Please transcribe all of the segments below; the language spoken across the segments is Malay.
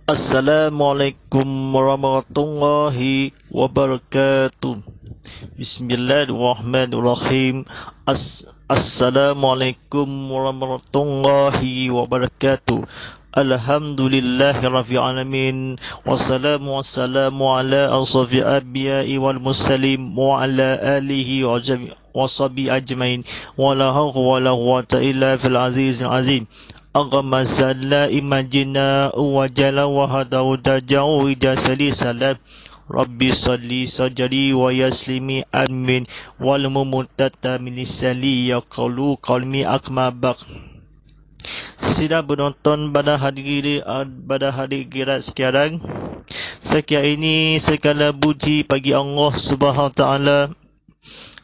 Assalamualaikum warahmatullahi wabarakatuh. Bismillahirrahmanirrahim. Assalamualaikum warahmatullahi wabarakatuh. Alhamdulillahirabbil alamin. Wassalamu ala asrofil anbiya'i wal mursalin wa ala alihi wa sahbihi ajmain. Wa la hawla wa la quwwata illa fil azizil azim. Allahumma salli imajina wa jala wa hadau dajau ida sali salam. Rabbi salli sajari wa yaslimi amin wal mumutata min lisali yaqulu qalmi akmabak. Sidang penonton pada hari kirat sekarang, sekian ini segala puji bagi Allah Subhanahu Wa Taala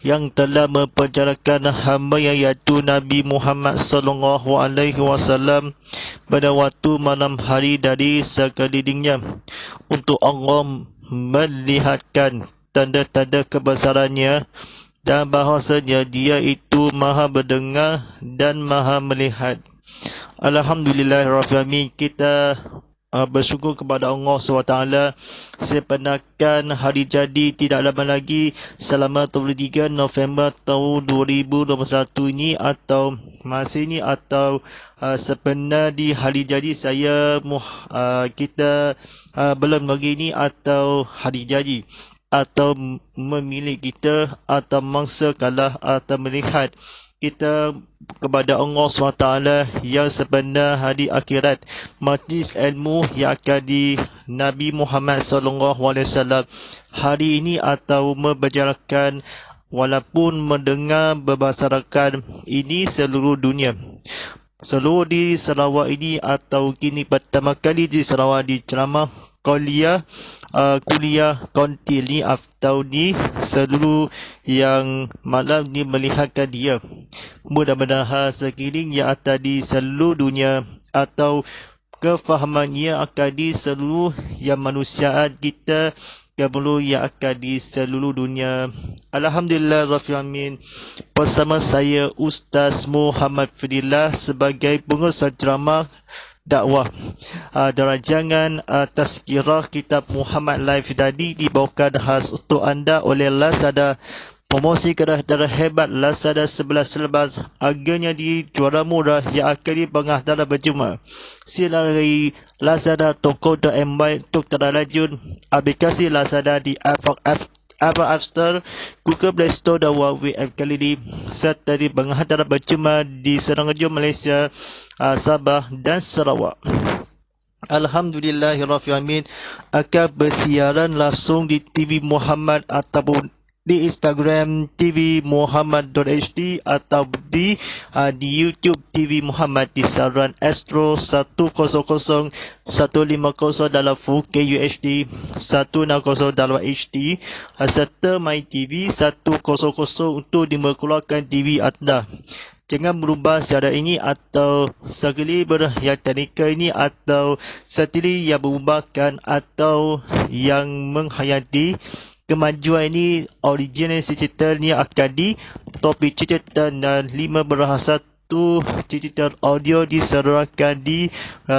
yang telah memperjarakan hamba yang iaitu Nabi Muhammad sallallahu alaihi wasallam pada waktu malam hari dari sekelilingnya untuk Allah melihatkan tanda-tanda kebesarannya dan bahawasanya dia itu maha mendengar dan maha melihat. Alhamdulillahirabbil alamin. Kita bersyukur kepada Allah SWT sebenarkan hari jadi tidak lama lagi selama 23 November tahun 2021 ini atau masa ini atau sebenar di hari jadi saya kita belum lagi ini atau hari jadi atau memilih kita atau mangsa kalah atau melihat kita kepada Allah SWT yang sebenar hari akhirat. Majlis ilmu yang akan di Nabi Muhammad SAW hari ini atau membicarakan walaupun mendengar berbasarakan ini seluruh dunia. Seluruh di Sarawak ini atau kini pertama kali di Sarawak di ceramah kuliah kontil ni atau ni seluruh yang malam ni melihatkan dia. Mudah-mudahan sekeliling yang ada di seluruh dunia atau kefahamannya akan di seluruh yang manusiaan kita kemudian yang akan di seluruh dunia. Alhamdulillah Rabbil Alamin. Bersama saya Ustaz Muhammad Fadillah sebagai pengusaha ceramah dakwah rancangan tazkirah kitab Muhammad Live tadi dibawakan khas untuk anda oleh Lazada. Promosi kedah hebat Lazada 11 harganya di juara murah yang akan dipengah berjumpa. Silakan Lazada toko.my untuk terlanjut aplikasi Lazada di Apple App Store, Google Play Store dan web kali ini serta di penghadapan berjumpa di Semenanjung Malaysia, Sabah dan Sarawak. Alhamdulillahirabbil alamin akan bersiaran langsung di TV Muhammad ataupun di Instagram TV Muhammad.hd atau di YouTube TV Muhammad di saluran Astro 100 150 dalam 4K UHD 160 dalam HD serta My TV 100 untuk diperkeluarkan TV anda. Jangan berubah siara ini atau sekali yang teknikal ini atau setili yang berubahkan atau yang menghayati kemajuan ini original digital ni akan di topik digital dan 5 bahasa digital audio diserahkan di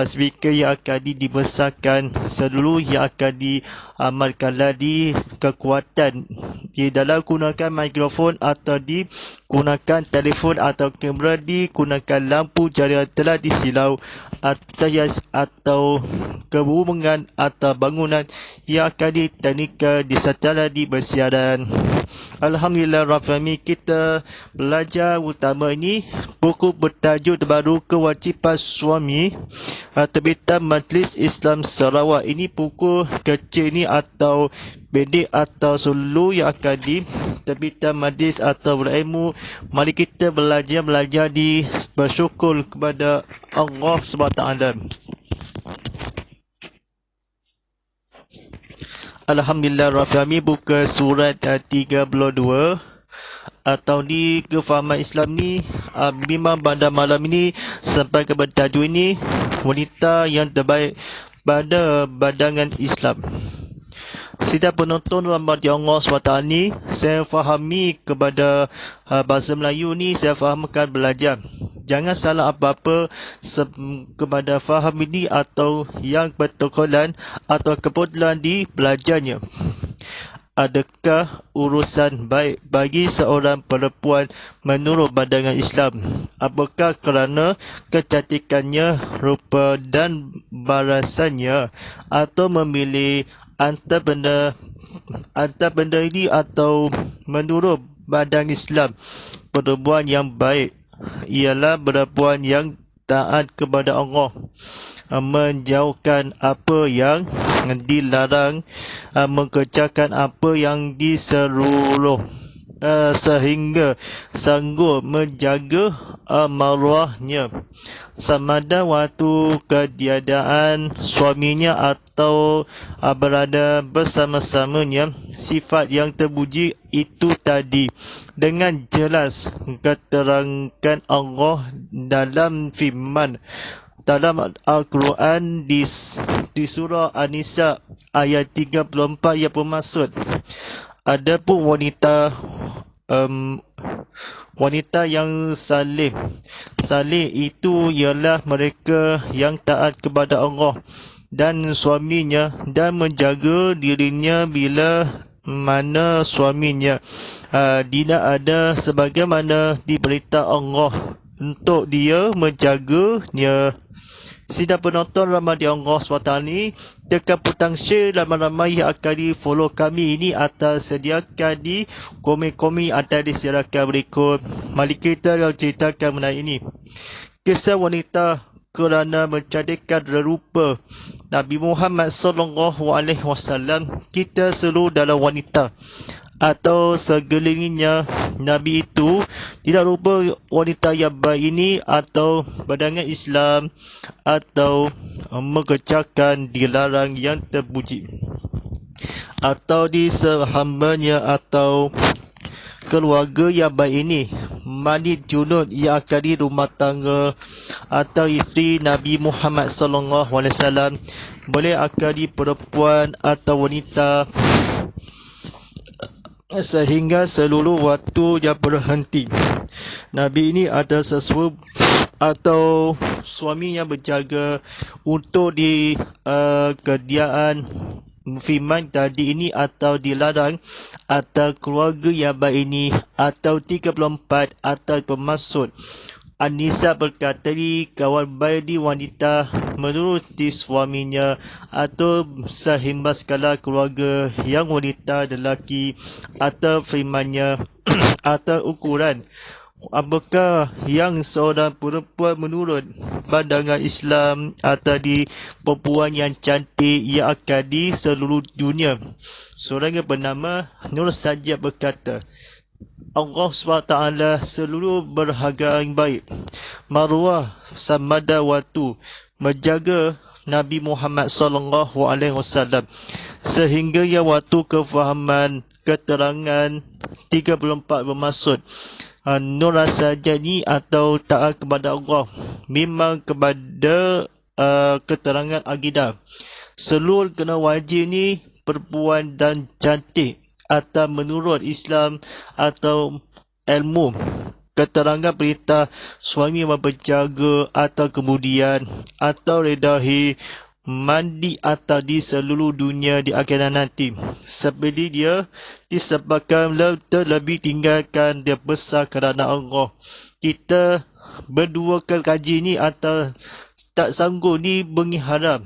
speaker yang akan dibesarkan seluruh yang akan diamalkan di kekuatan di dalam gunakan mikrofon atau digunakan telefon atau kamera digunakan lampu jari telah disilau atau kehubungan atau bangunan yang akan diteknikal di secara di bersiaran. Alhamdulillah Rabbil Alamin. Kita belajar utama ini buku bertajuk terbaru Kewajipan Suami terbitan Majlis Islam Sarawak. Ini buku kecil ni atau pendek atau solo yang akan di terbitan majlis atau berilmu. Mari kita belajar di bersyukur kepada Allah SWT. Alhamdulillah Rabbil Alamin. Buka surat 32 atau di kefahaman Islam ni memang pada malam ini sampai ke tajuk ini wanita yang terbaik pada badangan Islam. Sidang penonton rahmat Allah SWT ni, saya fahami kepada bahasa Melayu ni, saya fahamkan belajar. Jangan salah apa-apa kepada faham ini atau yang bertokolan atau kebetulan di belajarnya. Adakah urusan baik bagi seorang perempuan menurut pandangan Islam? Apakah kerana kecantikannya, rupa dan barasannya, atau memilih antara benda ini, atau menurut pandangan Islam perempuan yang baik ialah perempuan yang taat kepada Allah, menjauhkan apa yang dilarang, mengerjakan apa yang disuruh, sehingga sanggup menjaga maruahnya samada waktu ketiadaan suaminya atau berada bersama-samanya. Sifat yang terpuji itu tadi dengan jelas keterangkan Allah dalam firman dalam Al-Quran di surah An-Nisa ayat 34 yang bermaksud, adapun wanita yang saleh itu ialah mereka yang taat kepada Allah dan suaminya dan menjaga dirinya bila mana suaminya tidak ada sebagaimana diberitahu Allah untuk dia menjaganya. Sidang penonton rahmati Allah SWT ni, tekan butang share ramai-ramai yang akan di follow kami ini atau sediakan di komen-komen atas disediakan berikut. Mari kita ceritakan mengenai ini. Kisah wanita kerana mencantikkan rupa Nabi Muhammad SAW. Kita selalu dalam wanita atau segelilingnya Nabi itu tidak rupa wanita yang baik ini atau pandangan Islam atau mengerjakan dilarang yang terpuji atau disehambanya atau keluarga yang baik ini, manit junud yang akan di rumah tangga atau isteri Nabi Muhammad SAW, boleh akan di perempuan atau wanita sehingga seluruh waktu yang berhenti. Nabi ini ada sesuatu atau suami yang berjaga untuk di kediaan firman tadi ini atau dilarang atau keluarga yang baik ini atau 34 atau bermaksud. An-Nisa berkata di kawan baik di wanita menuruti suaminya atau sehingga segala keluarga yang wanita lelaki atau firmannya atau ukuran. Apakah yang seorang perempuan menurut pandangan Islam atau di perempuan yang cantik yang akan di seluruh dunia? Seorang yang bernama Nur Sajjad berkata, Allah SWT seluruh berharga yang baik, maruah samada waktu, menjaga Nabi Muhammad SAW sehingga yang waktu kefahaman keterangan 34 bermaksud Nur Sajjad ni atau taat kepada Allah memang kepada keterangan akidah. Seluruh kena wajib ni perempuan dan cantik atau menurut Islam atau ilmu keterangan perintah suami berjaga atau kemudian atau redahi mandi atau di seluruh dunia di akhirat nanti, seperti dia disebabkan terlebih tinggalkan dia besar kerana Allah. Kita berdua kaji ni atau tak sanggup ni mengharap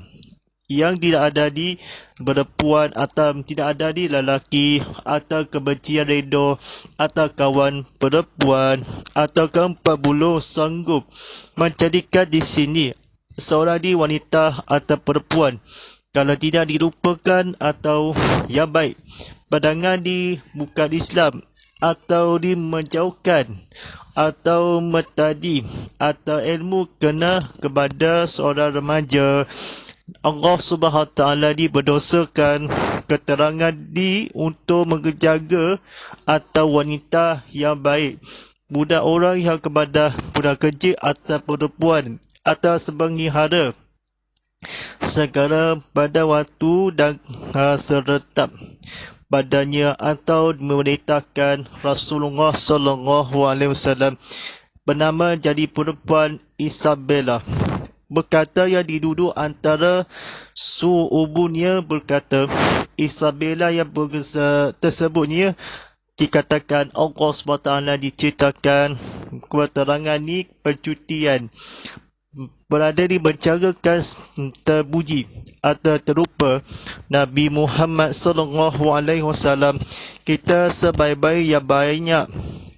yang tidak ada di perempuan atau tidak ada di lelaki atau kebencian redo atau kawan perempuan atau ke-40 sanggup menjadikan di sini seorang di wanita atau perempuan kalau tidak dirupakan atau yang baik pandangan di bukan Islam atau di menjauhkan atau metadi atau ilmu kena kepada seorang remaja. Allah SWT berdosakan keterangan di untuk menjaga atau wanita yang baik, budak orang yang kepada budak kecil atau perempuan atau sebangihara segala pada waktu dan seretap badannya, atau memberitakan Rasulullah sallallahu alaihi wasallam bernama jadi perempuan Isabella. Berkata yang diduduk antara suubunnya berkata, Isabella yang tersebutnya dikatakan Allah SWT diceritakan keterangan ni percutian berada di mencarakan terpuji atau terupa Nabi Muhammad sallallahu alaihi wasallam. Kita sebaik-baik yang banyak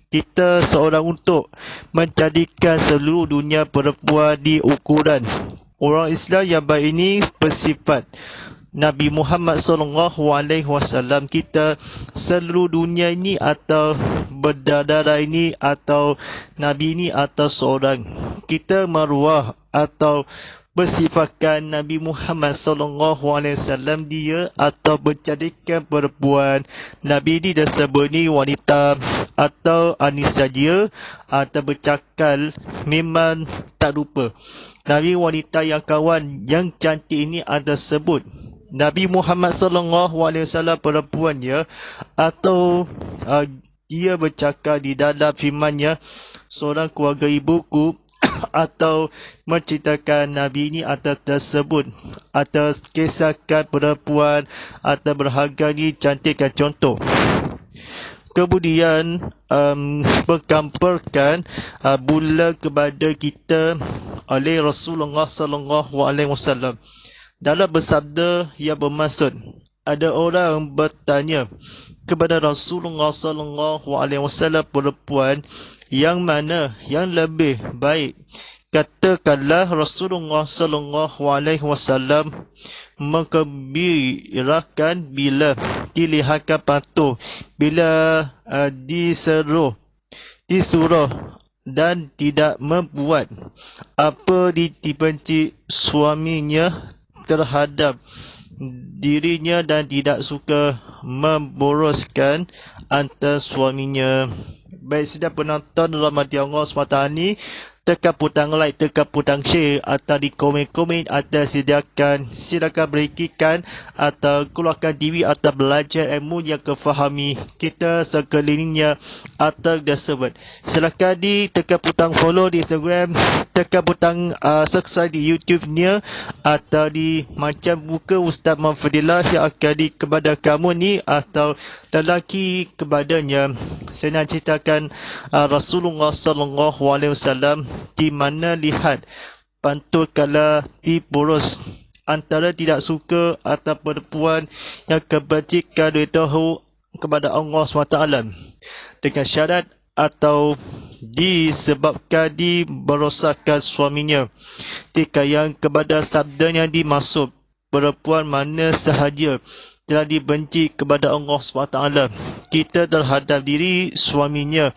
kita seorang untuk menjadikan seluruh dunia perempuan di ukuran. Orang Islam yang baik ini bersifat Nabi Muhammad sallallahu alaihi wasallam. Kita seluruh dunia ini atau berdarah ini atau Nabi ini atau seorang. Kita maruah atau bersifatkan Nabi Muhammad sallallahu alaihi wasallam dia atau menjadikan perempuan Nabi ini disebut ni wanita atau anisa dia atau bercakal memang tak lupa. Nabi wanita yang kawan yang cantik ini ada sebut Nabi Muhammad sallallahu alaihi wasallam perempuannya atau dia bercakap di dalam firman-Nya seorang keluarga ibuku atau menceritakan Nabi ini atas tersebut atas kisahkan perempuan atau berharga ni cantikkan contoh. Kemudian berkamparkan bulan kepada kita oleh Rasulullah sallallahu alaihi wasallam dalam bersabda yang bermaksud ada orang bertanya kepada Rasulullah sallallahu alaihi wasallam perempuan yang mana yang lebih baik. Katakanlah Rasulullah sallallahu alaihi wasallam mengembirakan bila dilihatkan patuh, bila disuruh dan tidak membuat apa dibenci suaminya terhadap dirinya dan tidak suka memboroskan antara suaminya. Baik, sedang penonton rahmati Allah SWT ni, tekan butang like, tekan butang share atau di komen-komen atau silakan berikan atau keluarkan diri atau belajar ilmu yang kefahami kita sekelilingnya atau tersebut. Silakan di tekan butang follow di Instagram, tekan butang subscribe di YouTube-nya atau di macam buka Ustaz Mahfudillah yang akan di kepada kamu ni atau lelaki kepadanya. Saya nak ceritakan Rasulullah sallallahu alaihi wasallam di mana lihat pantul kala diboros antara tidak suka atau perempuan yang kebajikan tahu kepada Allah SWT dengan syarat atau disebabkan diberosakkan suaminya. Jika yang kepada sabda yang dimaksud perempuan mana sahaja telah dibenci kepada Allah SWT kita terhadap diri suaminya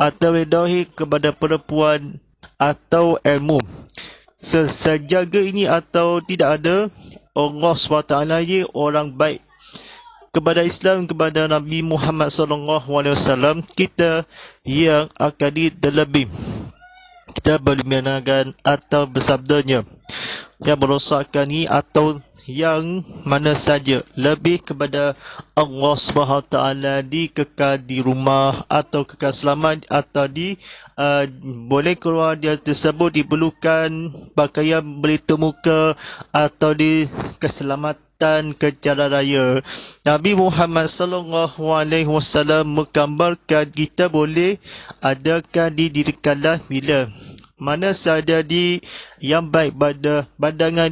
atau redahi kepada perempuan atau ilmu sejaga ini atau tidak ada Allah SWT ia orang baik kepada Islam, kepada Nabi Muhammad SAW kita yang akan dilebih. Kita boleh mengenalkan atau bersabdanya yang merosakkan ini atau yang mana saja lebih kepada Allah SWT dikekal di rumah atau kekal selamat atau boleh keluar dia tersebut diperlukan pakaian berlindung muka atau di keselamatan ke jalan raya. Nabi Muhammad sallallahu alaihi wasallam menggambarkan kita boleh adakan didirikanlah bila mana saja yang baik pada pandangan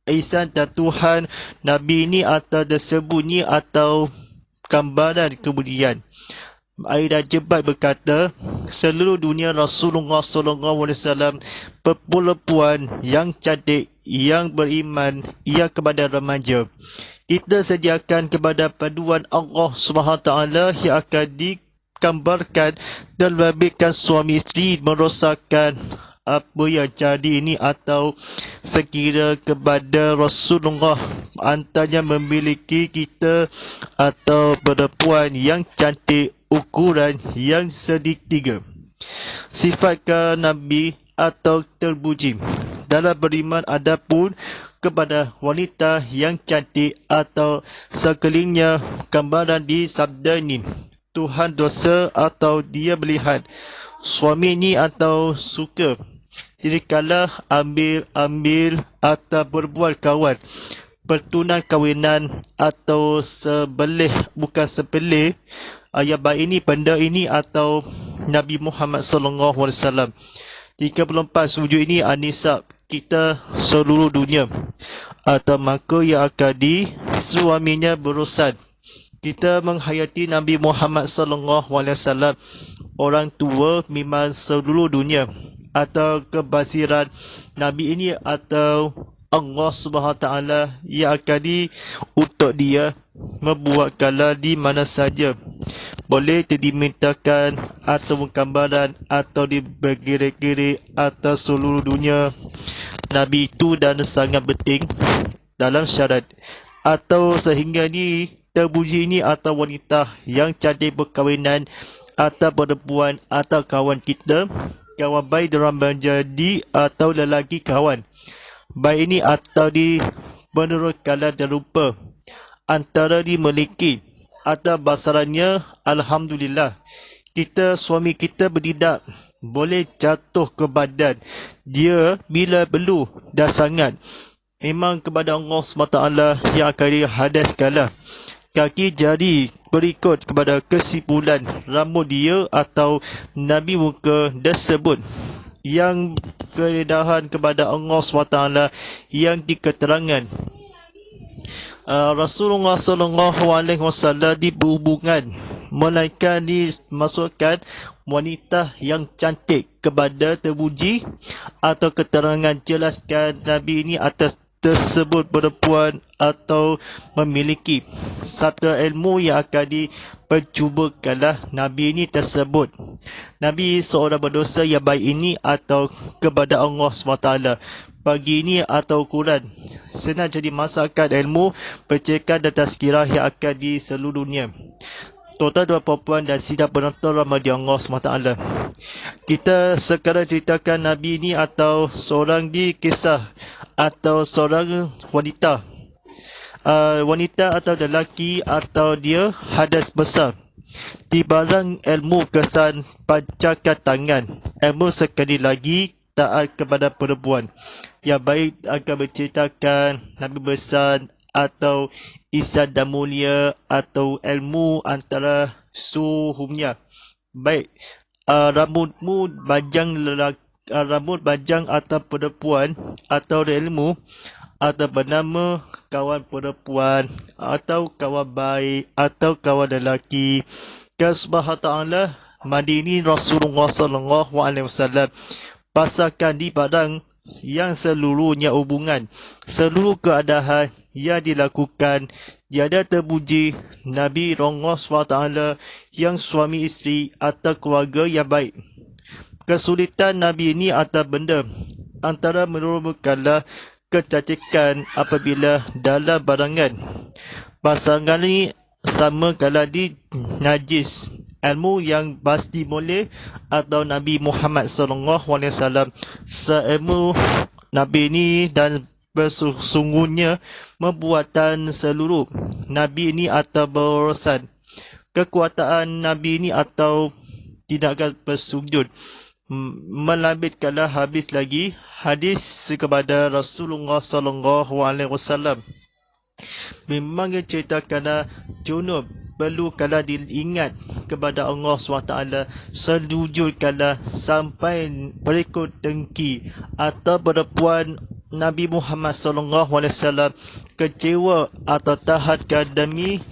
ihsan dan Tuhan Nabi ini atau tersebutnya atau gambaran. Kemudian Aida Jebat berkata seluruh dunia Rasulullah SAW perempuan yang cantik yang beriman ia kepada remaja. Kita sediakan kepada paduan Allah SWT yang akan digambarkan dan memberikan suami isteri merosakkan apa yang jadi ini atau sekira kepada Rasulullah antaranya memiliki kita atau perempuan yang cantik ukuran yang segitiga. Sifatkan Nabi atau terpuji. Dalam beriman adapun kepada wanita yang cantik atau sekelilingnya gambaran di sabda ini. Tuhan dosa atau dia melihat suami ini atau suka. Dirikanlah ambil atau berbuat kawan. Pertunan kawinan atau bukan sebelih. Yang baik ini, benda ini atau Nabi Muhammad SAW. 34 sujud ini An-Nisa kita seluruh dunia. Atau maka yang akan suaminya berurusan. Kita menghayati Nabi Muhammad SAW. Orang tua memang seluruh dunia. Atau kebasiran Nabi ini atau Allah SWT yang akan untuk dia membuatkanlah di mana saja. Boleh dimintakan atau gambaran atau diberi atas seluruh dunia. Nabi itu dan sangat penting dalam syarat atau sehingga ni terpuji ini atau wanita yang cantik berkahwinan atau perempuan atau kawan kita, kawan baik dalam menjadi atau lelaki kawan. Baik ini atau menurut kala dan rupa antara dimiliki atau basarannya Alhamdulillah. Kita suami kita berdidak boleh jatuh ke badan dia bila perlu dah sangat. Memang kepada Allah SWT yang akan dihadaskanlah. Kaki jari berikut kepada kesimpulan rambut dia atau Nabi muka tersebut. Yang keredahan kepada Allah SWT yang diketerangan Rasulullah SAW diberhubungan melainkan dimasukkan wanita yang cantik kepada terpuji atau keterangan jelaskan Nabi ini atas tersebut perempuan atau memiliki satu ilmu yang akan dipercubakanlah Nabi ini tersebut. Nabi seorang berdosa yang baik ini atau kepada Allah SWT. Pagi ini atau Quran senang jadi masakan ilmu, percayaan dan tazkirah yang akan di seluruh dunia. Total dua perempuan dan sidang penonton Ramadan Allah SWT. Kita sekarang ceritakan Nabi ini atau seorang di kisah atau seorang wanita. Wanita atau lelaki atau dia hadas besar. Di barang ilmu kesan pancakan tangan. Ilmu sekali lagi taat kepada perempuan. Yang baik akan menceritakan Nabi besar atau ihsan dan mulia atau ilmu antara suhumnya. Baik, rambut bajang atau perempuan atau ilmu atau bernama kawan perempuan atau kawan baik atau kawan lelaki. Subhanahu ta'ala Madini Rasulullah SAW pasangkan di padang yang seluruhnya hubungan, seluruh keadaan yang dilakukan, tiada terpuji Nabi Allah SWT yang suami isteri atau keluarga yang baik. Kesulitan Nabi ini atau benda antara merupakanlah kecantikan apabila dalam barangan. Pasangan ini sama kalau di najis. Ilmu yang pasti boleh atau Nabi Muhammad SAW seilmu Nabi ini dan bersungguhnya membuatan seluruh Nabi ini atau berurusan kekuatan Nabi ini atau tindakan bersujud melambitkanlah habis lagi hadis kepada Rasulullah SAW. Memang ceritakan junub perlu kala diingat kepada Allah SWT sejujurkanlah sampai berikut dengki atau perempuan Nabi Muhammad SAW kecewa atau tahatkan demi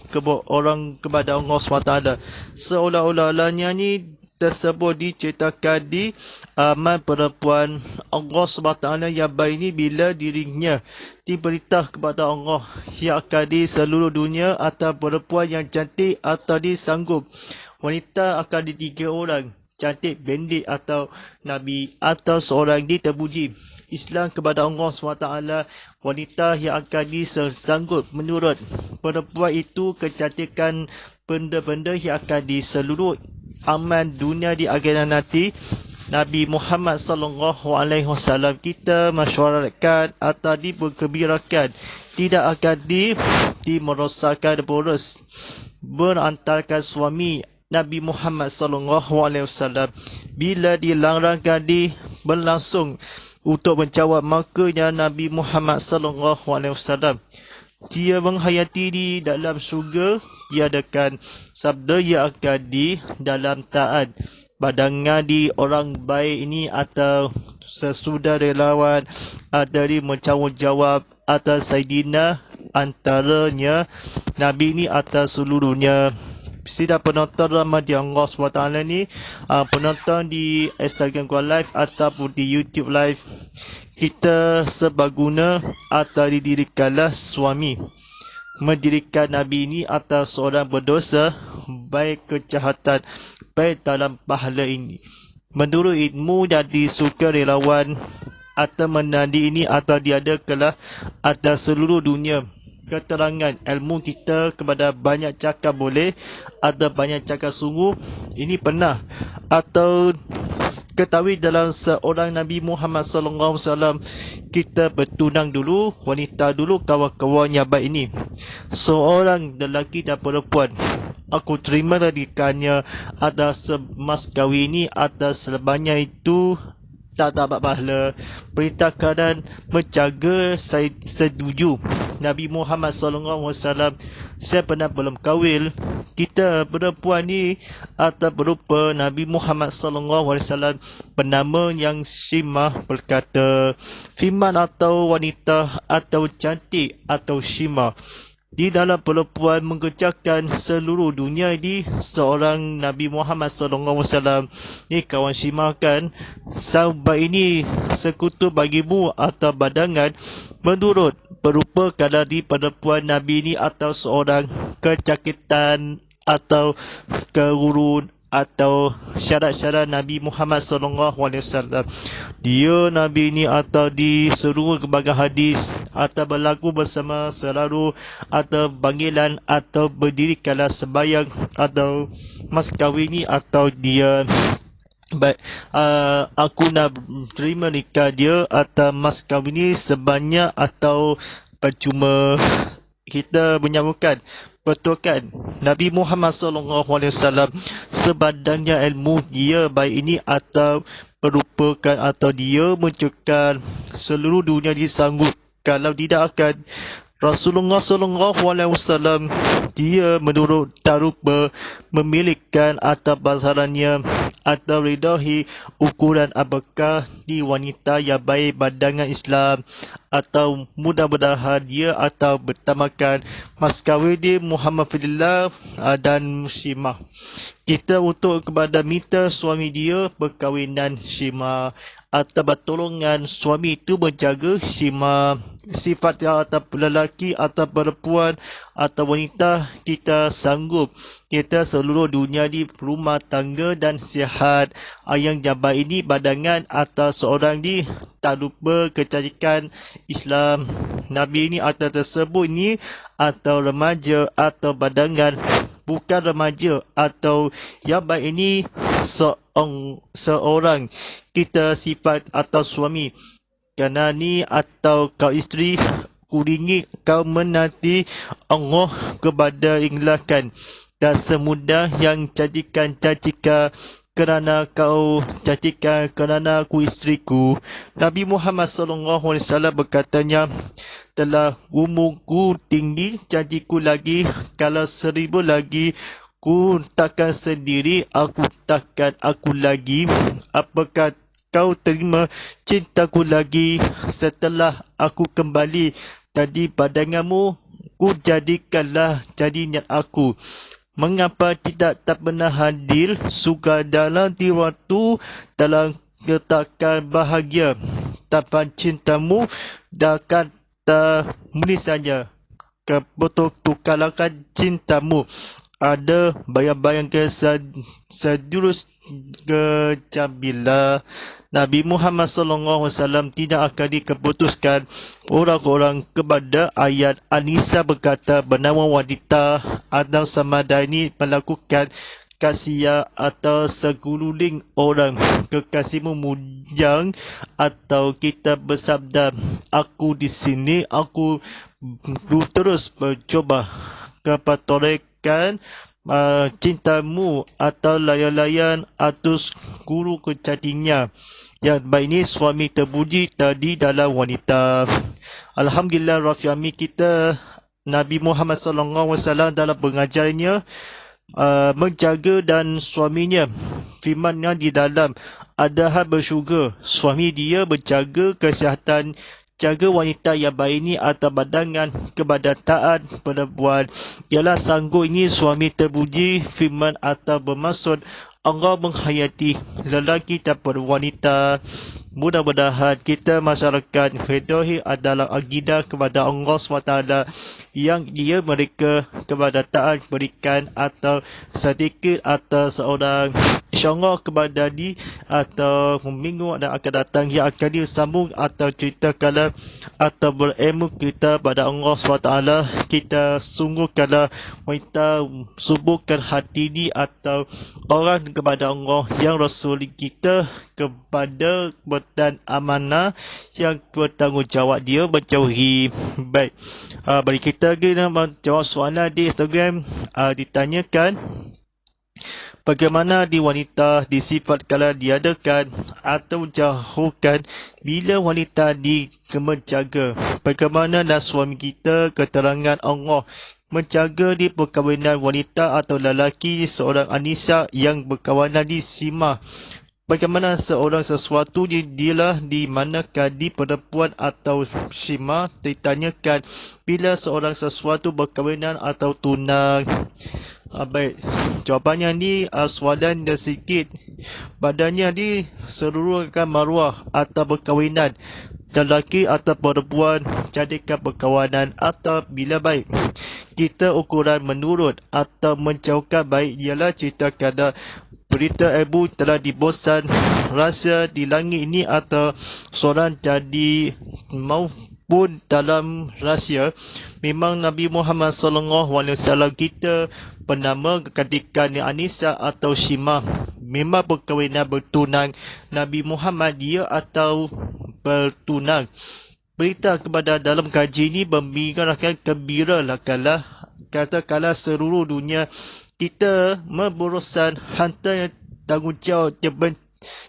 orang kepada Allah SWT seolah-olahnya ni tersebut diceritakan di amal perempuan Allah SWT yang baik ini bila dirinya diberitahu kepada Allah yang akan di seluruh dunia atau perempuan yang cantik atau disanggup wanita akan di 3 orang cantik pendek atau Nabi atau seorang terpuji Islam kepada Allah SWT wanita yang akan disanggup menurut perempuan itu kecantikan benda-benda yang akan di seluruh aman dunia di akhirat nanti Nabi Muhammad sallallahu alaihi wasallam, kita masyarakat atau dibergembirakan, tidak akan merosakkan berantarkan suami Nabi Muhammad sallallahu alaihi wasallam. Bila dilarangkan berlangsung untuk menjawab, makanya Nabi Muhammad sallallahu alaihi wasallam dia menghayati di dalam syurga, dia akan sabda ia akan di dalam taat pandangan di orang baik ini atau sesudah relawan ada di menjawab atas Sayyidina antaranya Nabi ini atas seluruhnya. Sida penonton rahmat Allah SWT ni, penonton di Instagram Live ataupun di YouTube Live, kita sebaguna atau didirikanlah suami mendirikan Nabi ini atas seorang berdosa, baik kejahatan, baik dalam pahala ini. Menurut ilmu dan disuka relawan atau menandi ini atau diadakanlah atas seluruh dunia. Keterangan ilmu kita kepada banyak cakap boleh atau banyak cakap sungguh, ini pernah atau ketahui dalam seorang Nabi Muhammad sallallahu alaihi wasallam, kita bertunang dulu, wanita dulu, kawan-kawan yang baik ini. Seorang lelaki dan perempuan, aku terima nadikannya atas mas kahwin ini, atas sebanyak itu tak dapat pahala. Perintah keadaan menjaga, saya setuju. Nabi Muhammad SAW, saya pernah belum kahwin. Kita perempuan ni atau berupa Nabi Muhammad SAW, bernama yang Shimah berkata, firman atau wanita atau cantik atau Shimah di dalam perempuan mengerjakan seluruh dunia ini. Seorang Nabi Muhammad SAW ni kawan Shimah kan, sahabat ini sekutu bagimu atau badangan menurut berupa kadar di perempuan Nabi ini atau seorang kecakitan atau keurun atau syarat-syarat Nabi Muhammad SAW. Dia Nabi ini atau di seluruh kebahagiaan hadis atau berlaku bersama selalu atau panggilan atau berdirikanlah sembahyang atau mas kahwin ini atau dia baik, aku nak terima nikah dia atau mas kahwin ini sebanyak atau percuma. Kita menyambungkan betulkan Nabi Muhammad SAW sebadangnya ilmu dia baik ini atau merupakan atau dia mencekal seluruh dunia disanggup kalau tidak akan Rasulullah SAW dia menurut tak rupa memilihkan atau basarannya atau ridahi ukuran apakah di wanita yang baik badangan Islam atau mudah-mudahan dia atau bertamakan mas kahwin dia Muhammad Fidillah dan Shimah. Kita untuk kepada minta suami dia perkahwinan Shimah atau bertolongan suami itu menjaga Shimah. Sifat atau lelaki atau perempuan atau wanita kita sanggup, kita seluruh dunia di rumah tangga dan sihat. Yang jabat ini badangan atau seorang di tak lupa kecantikan Islam. Nabi ini atau tersebut ini atau remaja atau badangan, bukan remaja atau yang baik ini seorang kita sifat atau suami. Kerana ni atau kau isteri, kuringi kau menanti Allah kepada inglakan dan semudah yang jadikan cacika kerana kau jadikan kerana aku isteriku. Nabi Muhammad SAW berkatanya, telah umurku tinggi, janjiku lagi, kalau 1000 lagi ku takkan sendiri, aku takkan aku lagi. Apakah kau terima cintaku lagi setelah aku kembali tadi pandanganmu? Ku jadikanlah jadi niat aku. Mengapa tak pernah hadir suka dalam waktu dalam ketakan bahagia tanpa cintamu dan kata misalnya kebetul tukarkan cintamu. Ada bayang-bayang sejurus kejabila. Nabi Muhammad SAW tidak akan dikeputuskan orang-orang kepada ayat An-Nisa berkata bernama wanita Adam Samadani melakukan kasihan atau segululing orang kekasihmu mujang, atau kita bersabda, aku di sini, aku terus mencoba kepatorekan cintamu atau layan-layan atus guru kecantiknya. Yang baik ini suami terpuji tadi dalam wanita. Alhamdulillah, Rafiami kita Nabi Muhammad SAW dalam pengajarannya menjaga dan suaminya, firmannya di dalam Adhar bersyukur, suami dia menjaga kesihatan, jaga wanita yang baik ini atau badangan kepada taat perempuan. Ialah sanggup ini suami terpuji, firman atau bermaksud Allah menghayati lelaki dan wanita. Mudah-mudahan kita masyarakat Fidahi adalah akidah kepada Allah SWT yang dia mereka kepada taat berikan atau sedikit atau seorang, insyaAllah kepada di atau minggu yang akan datang yang akan disambung atau ceritakan atau berilmu kita pada Allah SWT. Kita sungguh kalau wanita subuhkan hati ini atau orang kepada Allah yang Rasul kita kepada dan amanah yang bertanggungjawab dia menjauhi. Baik, bagi kita kena menjawab soalan di Instagram. Ditanyakan bagaimana di wanita disifatkan diadakan atau jauhkan bila wanita menjaga. Bagaimana dan suami kita keterangan Allah menjaga di perkahwinan wanita atau lelaki seorang Anisa yang berkawanan di Simah. Bagaimana seorang sesuatu dialah di manakah di perempuan atau Simah. Ditanyakan bila seorang sesuatu berkahwinan atau tunang. Baik, jawapannya ni soalan dia sikit. Badannya di seluruhkan maruah atau perkahwinan lelaki atau perempuan, jadikan perkawanan atau bila baik. Kita ukuran menurut atau menjauhkan baik ialah cerita kadar berita ibu telah dibosan rasa di langit ini atau seorang jadi maupun dalam rahsia. Memang Nabi Muhammad SAW kita bernama ketika Anisa atau Shimah. Memang perkahwinan bertunang Nabi Muhammad dia atau bertunang. Berita kepada dalam kaji ini memberikan gembira lah katakanlah seluruh dunia kita berurusan hantar tanggungjawab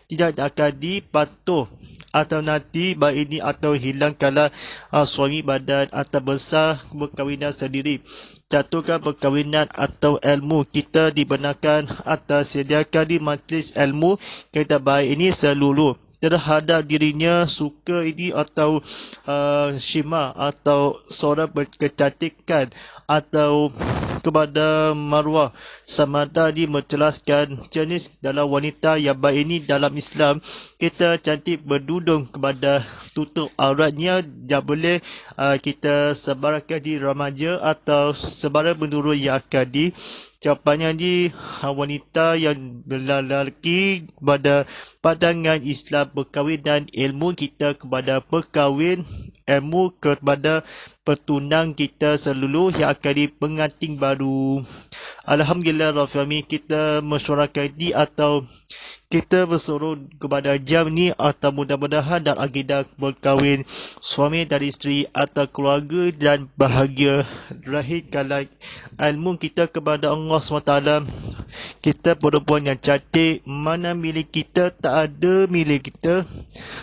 tidak akan dipatuh atau nanti baik ini atau hilangkanlah suami badan atau besar perkahwinan sendiri. Jatuhkan perkahwinan atau ilmu kita dibenarkan atau sediakan di majlis ilmu kita baik ini seluruh terhadap dirinya suka ini atau Shima atau seorang berkecantikan atau kepada maruah. Samada menjelaskan jenis dalam wanita yang baik ini dalam Islam. Kita cantik berdudung kepada tutup auratnya yang boleh kita sebarkan di remaja atau sebarang menurut yang akan di jawapannya di wanita yang lelaki kepada pandangan Islam berkahwin dan ilmu kita kepada perkahwin, ilmu kepada pertunang kita seluruh yang akan di pengantin baru. Alhamdulillah Rafiami kita mesyuarakati atau kita bersuruh kepada jam ni atau mudah-mudahan dan akidah berkahwin suami dan isteri atau keluarga dan bahagia rahimkanlah ilmu kita kepada Allah SWT. Kita perempuan yang cantik, mana milik kita tak ada milik kita.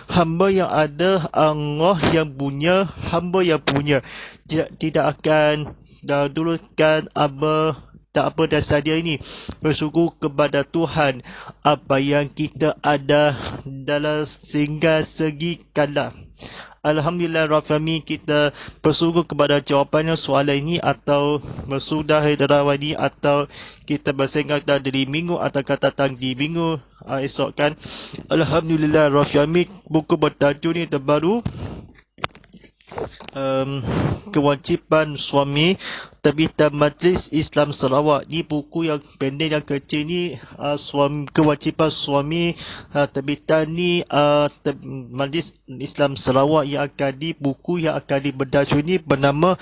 Hamba yang ada Allah yang punya, hamba yang punya. Tidak akan dahulukan tak apa dasar dia ini. Bersyukur kepada Tuhan apa yang kita ada dalam sehingga segi kala. Alhamdulillah Rafiami kita bersyukur kepada jawapannya soalan ini atau bersudah hidrawah ini atau kita bersingkat dari minggu atau kata datang di minggu esok kan. Alhamdulillah Rafiami buku bertajuk ni terbaru kewajipan suami, terbitan Majlis Islam Sarawak. Ni buku yang pendek yang kecil ni, kewajipan suami, terbitan ni Majlis Islam Sarawak yang buku yang akan dibedah ni bernama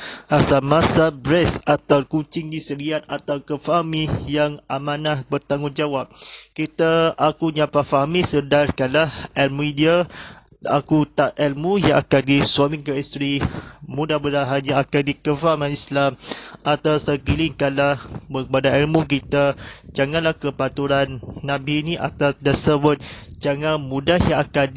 Masa Brace atau Kucing di Serian atau Kefahami yang Amanah Bertanggungjawab. Aku nyapa fahami sedarkanlah ilmu dia. Aku tak ilmu yang akan disuami ke isteri. Mudah-mudahan yang akan dikefahaman Islam atau segelingkanlah kepada ilmu kita. Janganlah kepaturan Nabi ini atas dasar jangan mudah yang akan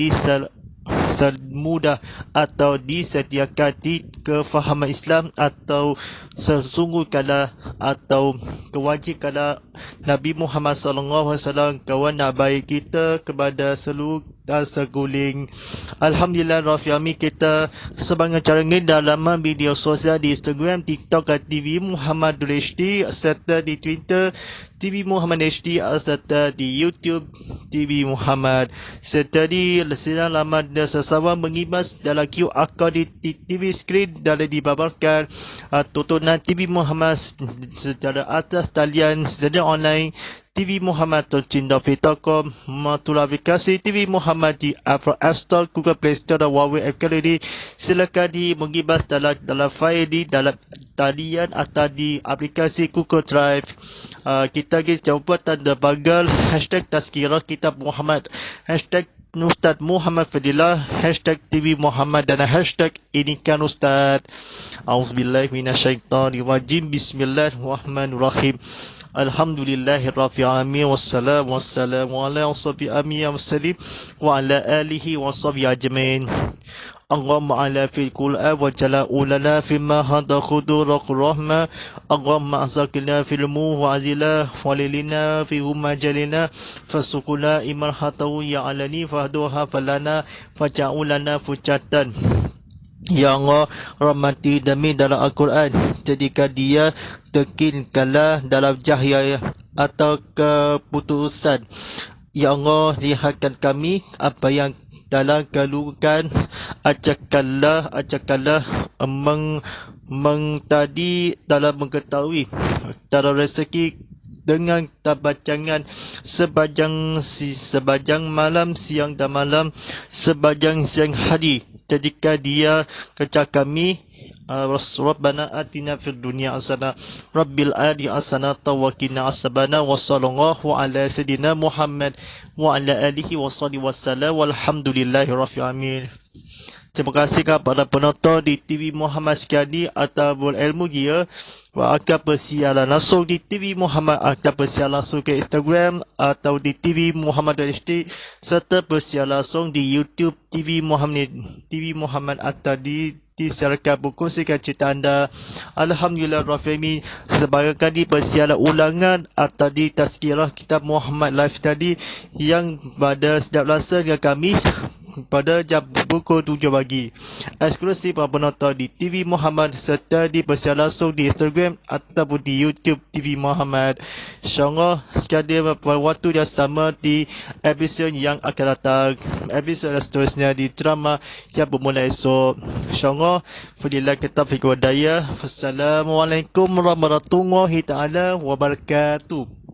semudah atau disediakan di kefahaman Islam atau sesungguhkanlah atau kewajikanlah Nabi Muhammad SAW kawan baik kita kepada seluruh dan seguling. Alhamdulillah Rafiami kita sebagai cara ini dalam video sosial di Instagram, TikTok dan TV Muhammad HD serta di Twitter TV Muhammad HD serta di YouTube TV Muhammad serta di lesiran laman dan sesawan mengibas dalam QR code di TV screen dan dibabarkan tontonan TV Muhammad secara atas talian secara online TV Muhammad Cinta.com, matul aplikasi TV Muhammad di App Store, Google Play Store dan Huawei App Gallery. Silakan mengibas dalam file di dalam talian atau di aplikasi Google Drive. Kita jumpa tanda bagal hashtag Tazkirah Kitab Muhammad, hashtag Ustaz Muhammad Fadilah, hashtag TV Muhammad dan hashtag Ini Kan Ustaz. Auzubillahi minasyaitonirrajim. Bismillahirrahmanirrahim. Alhamdulillahirrahmanirrahim. Wassalamu ala ashabihi muslim wa ala alihi wa sahbihi ajmain. Allahumma ala fil Qur'an wa jala'u lana fimma hada khuduraq rahmah. Allahumma azakilna fil wa azila walilina fi majalina fasukuna iman hatahu ya alani fahduha falana faja'ulana fujatan. Ya Allah, rahmati demi dalam Al-Quran, jadikan dia tekinkanlah dalam jahiyah atau keputusan. Ya Allah, lihatkan kami apa yang dalam kelurukan, ajakanlah tadi dalam mengetahui dalam rezeki dengan tabacangan sebajang malam, siang dan malam, sebajang siang hari. Jadikan dia kerja kami. Rabbana atina fid dunya hasanah rabbil adi hasanah wa qina asabana wa sallallahu ala sayidina Muhammad wa ala alihi wa sahbihi wasallam walhamdulillahi rabbil alamin. Terima kasih kepada penonton di TV Muhammad sekali atau berilmu dia. Akan bersiaran langsung di TV Muhammad, akan bersiaran langsung ke Instagram atau di TV Muhammad HD serta bersiaran langsung di YouTube TV Muhammad atau disiarkan berkongsikan cerita anda. Alhamdulillah Rafimi sebagai kali bersiaran ulangan atau di Tazkirah Kitab Muhammad live tadi yang pada setiap rasa dengan kami pada jam pukul 7 pagi. Eksklusif para penonton di TV Muhammad serta di bersiaran langsung di Instagram ataupun di YouTube TV Muhammad. InsyaAllah sekali pada waktu yang sama di episod yang akan datang, episod seterusnya di drama yang bermula esok. InsyaAllah Fadilah kitab fiqh wa daya. Wassalamualaikum warahmatullahi ta'ala wabarakatuh.